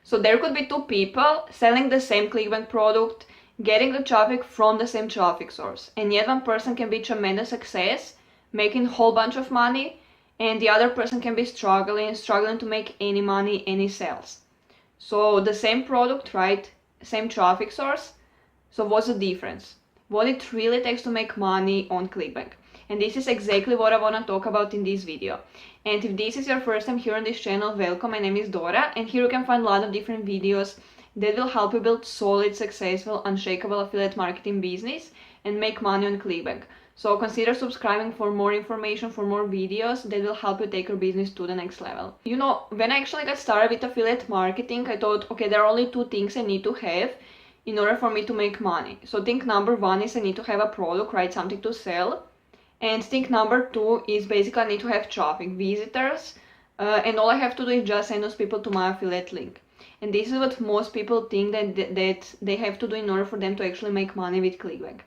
So there could be two people selling the same ClickBank product, getting the traffic from the same traffic source, and yet one person can be tremendous success, making a whole bunch of money, and the other person can be struggling to make any money, any sales. So the same product, right? Same traffic source. So what's the difference? What it really takes to make money on ClickBank. And this is exactly what I want to talk about in this video. And if this is your first time here on this channel, welcome. My name is Dora, and here you can find a lot of different videos that will help you build solid, successful, unshakable affiliate marketing business and make money on ClickBank. So consider subscribing for more information, for more videos that will help you take your business to the next level. You know, when I actually got started with affiliate marketing, I thought, okay, there are only two things I need to have in order for me to make money. So think number one is I need to have a product, right? Something to sell. And think number two is basically I need to have traffic, visitors, and all I have to do is just send those people to my affiliate link. And this is what most people think that they have to do in order for them to actually make money with ClickBank.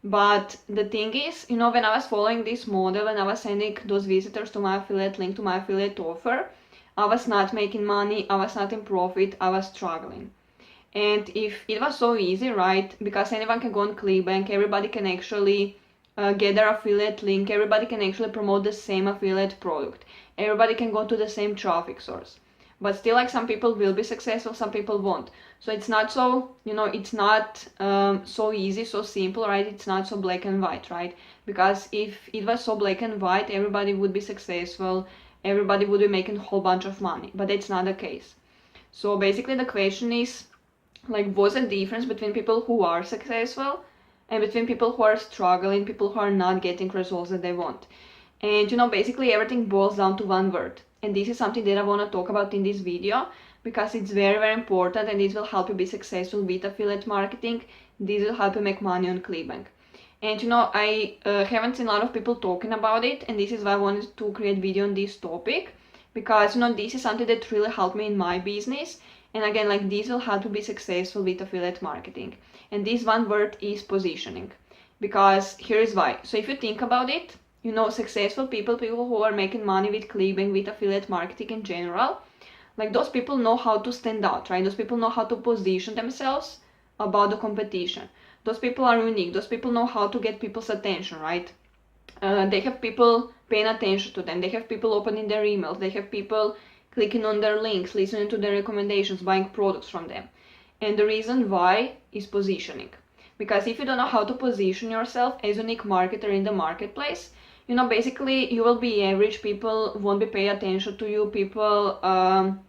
But the thing is, you know, when I was following this model and I was sending those visitors to my affiliate link, to my affiliate offer, I was not making money, I was not in profit, I was struggling. And if it was so easy, right, because anyone can go on ClickBank, everybody can actually get their affiliate link, everybody can actually promote the same affiliate product, everybody can go to the same traffic source. But still, like, some people will be successful, some people won't. So it's not so, you know, it's not so easy, so simple, right? It's not so black and white, right? Because if it was so black and white, everybody would be successful, everybody would be making a whole bunch of money. But that's not the case. So basically the question is, like, what's the difference between people who are successful and between people who are struggling, people who are not getting results that they want? And you know, basically everything boils down to one word. And this is something that I want to talk about in this video because it's very, very important, and this will help you be successful with affiliate marketing. This will help you make money on ClickBank. And you know, I haven't seen a lot of people talking about it, and this is why I wanted to create a video on this topic, because you know, this is something that really helped me in my business. And again, like, this will help you be successful with affiliate marketing. And this one word is positioning. Because here is why. So if you think about it, you know, successful people who are making money with ClickBank, with affiliate marketing in general, like, those people know how to stand out, right? Those people know how to position themselves about the competition. Those people are unique. Those people know how to get people's attention, right? They have people paying attention to them. They have people opening their emails. They have people clicking on their links, listening to their recommendations, buying products from them. And the reason why is positioning. Because if you don't know how to position yourself as a unique marketer in the marketplace, you know, basically you will be average, people won't be paying attention to you, people,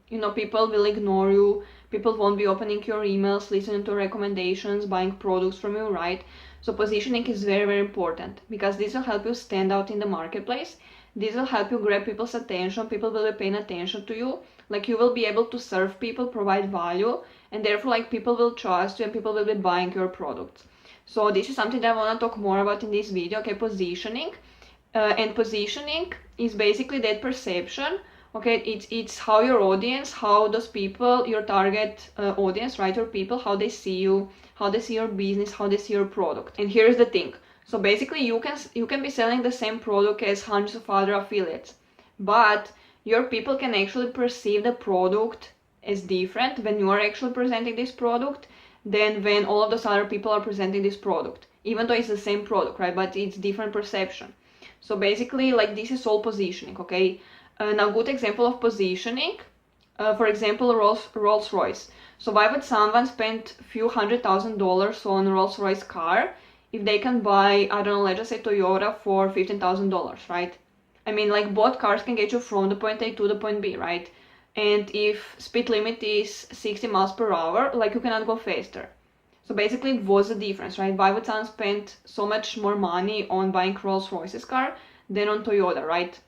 you know, people will ignore you, people won't be opening your emails, listening to recommendations, buying products from you, right? So positioning is very, very important because this will help you stand out in the marketplace. This will help you grab people's attention, people will be paying attention to you, like, you will be able to serve people, provide value, and therefore, like, people will trust you and people will be buying your products. So this is something that I want to talk more about in this video, okay, positioning. And positioning is basically that perception, okay, it's how your audience, how those people, your target audience, right, your people, how they see you, how they see your business, how they see your product. And here's the thing. So basically you can be selling the same product as hundreds of other affiliates, but your people can actually perceive the product as different when you are actually presenting this product than when all of those other people are presenting this product, even though it's the same product, right? But it's different perception. So basically, like, this is all positioning, okay? Now, good example of positioning, for example, Rolls-Royce. So why would someone spend a few $100,000 on a Rolls-Royce car if they can buy, I don't know, let's just say Toyota for $15,000, right? I mean, like, both cars can get you from the point A to the point B, right? And if speed limit is 60 miles per hour, like, you cannot go faster. So basically, what's the difference, right? Why would someone spend so much more money on buying Rolls-Royce's car than on Toyota, right?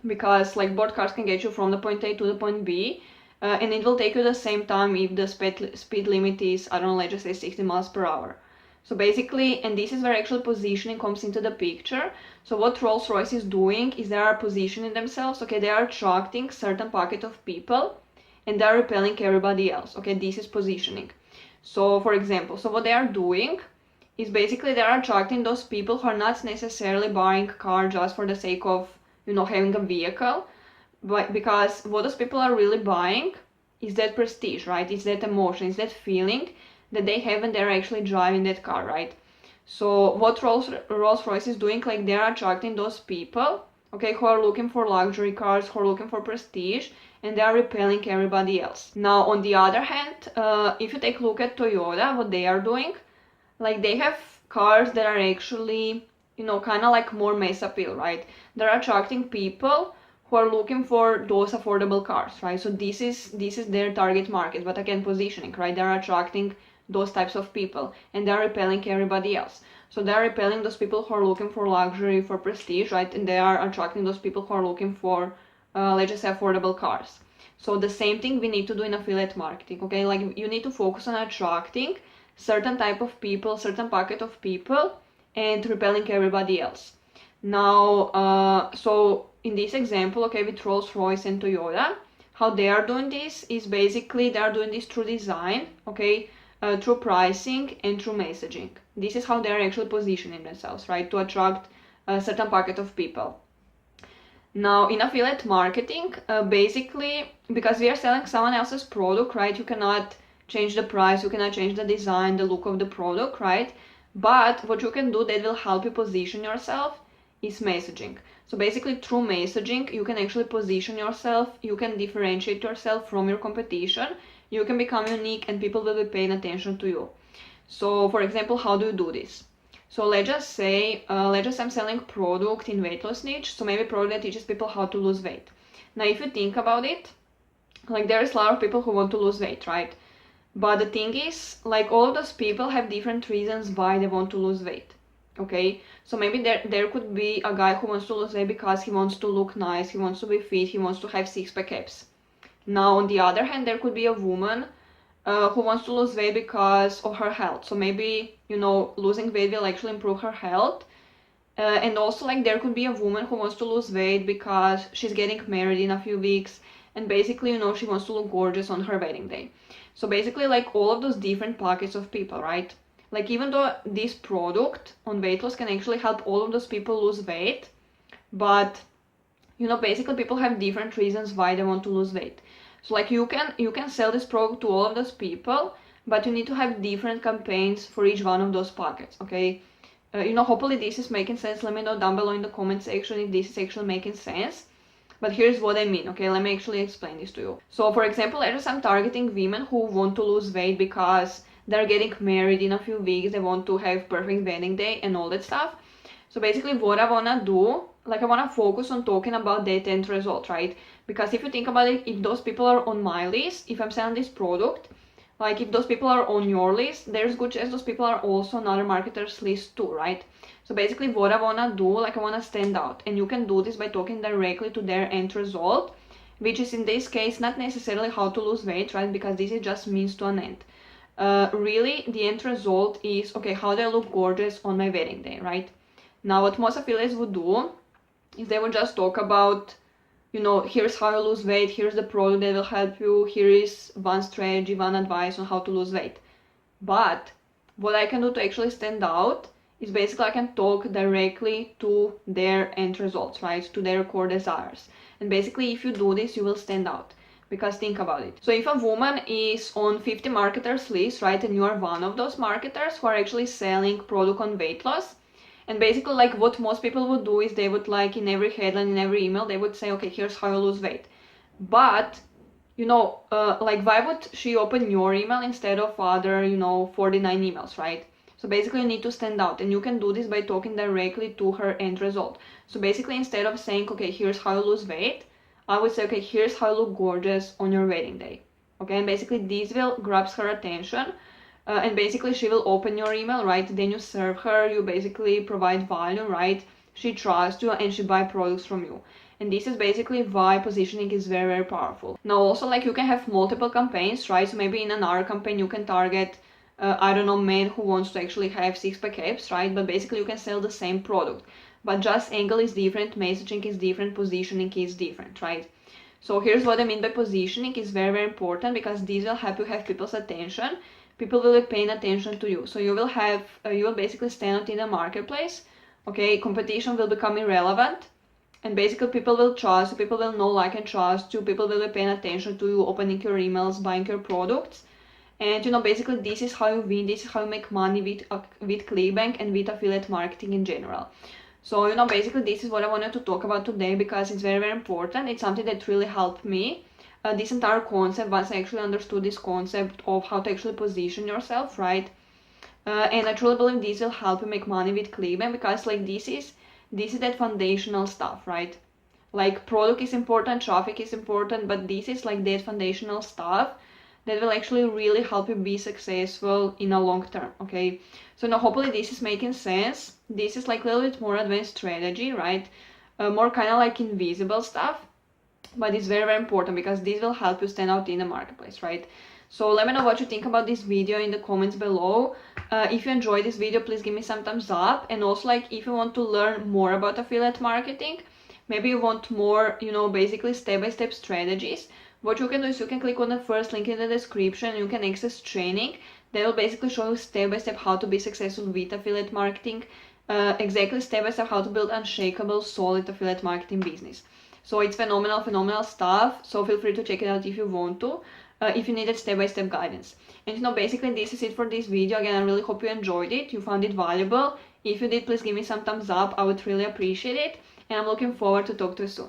Because, like, both cars can get you from the point A to the point B, and it will take you the same time if the speed limit is, I don't know, let's just say 60 miles per hour. So basically, and this is where actual positioning comes into the picture. So what Rolls-Royce is doing is they are positioning themselves, okay, they are attracting certain pocket of people and they are repelling everybody else, okay, this is positioning. So for example, so what they are doing is basically they are attracting those people who are not necessarily buying a car just for the sake of, you know, having a vehicle, but because what those people are really buying is that prestige, right? It's that emotion, it's that feeling that they have when they're actually driving that car, right? So what Rolls-Royce is doing, like they're attracting those people, okay, who are looking for luxury cars, who are looking for prestige, and they are repelling everybody else. Now, on the other hand, if you take a look at Toyota, what they are doing, like they have cars that are actually, you know, kind of like more mass appeal, right? They're attracting people who are looking for those affordable cars, right? So this is their target market, but again, positioning, right? They're attracting those types of people, and they're repelling everybody else. So they're repelling those people who are looking for luxury, for prestige, right? And they are attracting those people who are looking for, let's just say, affordable cars. So the same thing we need to do in affiliate marketing, okay? Like you need to focus on attracting certain type of people, certain pocket of people, and repelling everybody else. Now, so in this example, okay, with Rolls-Royce and Toyota, how they are doing this is basically they are doing this through design, okay, through pricing and through messaging. This is how they are actually positioning themselves, right, to attract a certain pocket of people. Now, in affiliate marketing, basically, because we are selling someone else's product, right, you cannot change the price, you cannot change the design, the look of the product, right? But what you can do that will help you position yourself is messaging. So basically through messaging, you can actually position yourself, you can differentiate yourself from your competition, you can become unique, and people will be paying attention to you. So for example, how do you do this? So let's just say I'm selling product in weight loss niche, so maybe product that teaches people how to lose weight. Now if you think about it, like there's a lot of people who want to lose weight, right? But the thing is, like all of those people have different reasons why they want to lose weight. Okay, so maybe there could be a guy who wants to lose weight because he wants to look nice, he wants to be fit, he wants to have six-pack abs. Now, on the other hand, there could be a woman who wants to lose weight because of her health. So maybe, you know, losing weight will actually improve her health. And also, like, there could be a woman who wants to lose weight because she's getting married in a few weeks, and basically, you know, she wants to look gorgeous on her wedding day. So basically, like, all of those different pockets of people, right? Like, even though this product on weight loss can actually help all of those people lose weight, but, you know, basically people have different reasons why they want to lose weight. So like you can sell this product to all of those people, but you need to have different campaigns for each one of those pockets, okay? You know, hopefully this is making sense. Let me know down below in the comment section if this is actually making sense. But here's what I mean, okay? Let me actually explain this to you. So for example, let's say I'm targeting women who want to lose weight because they're getting married in a few weeks, they want to have perfect wedding day and all that stuff. So basically what I wanna do, like I wanna focus on talking about that end result, right? Because if you think about it, if those people are on my list, if I'm selling this product, like if those people are on your list, there's good chance those people are also on other marketers' list too, right? So basically what I wanna do, like I wanna stand out, and you can do this by talking directly to their end result, which is in this case not necessarily how to lose weight, right? Because this is just means to an end. Really, the end result is, okay, how do I look gorgeous on my wedding day, right? Now, what most affiliates would do is they would just talk about, you know, here's how you lose weight, here's the product that will help you, here is one strategy, one advice on how to lose weight. But what I can do to actually stand out is basically I can talk directly to their end results, right? To their core desires. And basically, if you do this, you will stand out. Because think about it. So if a woman is on 50 marketers list, right, and you are one of those marketers who are actually selling product on weight loss, and basically like what most people would do is they would like in every headline, in every email, they would say, okay, here's how you lose weight. But, you know, like why would she open your email instead of other, you know, 49 emails, right? So basically you need to stand out, and you can do this by talking directly to her end result. So basically instead of saying, okay, here's how you lose weight, I would say, okay, here's how you look gorgeous on your wedding day. Okay, and basically this will grabs her attention, and basically she will open your email, right? Then you serve her, you basically provide value, right? She trusts you and she buy products from you. And this is basically why positioning is very, very powerful. Now also, like, you can have multiple campaigns, right? So maybe in another campaign you can target, I don't know, men who wants to actually have six-pack abs, right? But basically you can sell the same product. But just angle is different, messaging is different, positioning is different, right? So here's what I mean by positioning is very, very important, because this will help you have people's attention. People will be paying attention to you. So you will have, you will basically stand out in the marketplace. Okay, competition will become irrelevant. And basically people will trust you, people will know, like, and trust you, people will be paying attention to you, opening your emails, buying your products. And basically this is how you win, this is how you make money with ClickBank and with affiliate marketing in general. So basically this is what I wanted to talk about today, because it's very, very important. It's something that really helped me, this entire concept, once I actually understood this concept of how to actually position yourself, right? And I truly believe this will help you make money with ClickBank, because like this is that foundational stuff, right? Like, product is important, traffic is important, but this is like that foundational stuff that will actually really help you be successful in a long term. Okay, so now hopefully this is making sense. This is like a little bit more advanced strategy, right? More kind of like invisible stuff, but it's very, very important, because this will help you stand out in the marketplace, right? So let me know what you think about this video in the comments below. If you enjoyed this video, please give me some thumbs up. And also, like, if you want to learn more about affiliate marketing, maybe you want more, basically step-by-step strategies, what you can do is you can click on the first link in the description. You can access training that will basically show you step-by-step how to be successful with affiliate marketing, exactly step-by-step how to build unshakable, solid affiliate marketing business. So it's phenomenal stuff. So feel free to check it out if you want to, if you needed step-by-step guidance. And basically this is it for this video. Again, I really hope you enjoyed it, you found it valuable. If you did, please give me some thumbs up, I would really appreciate it. And I'm looking forward to talk to you soon.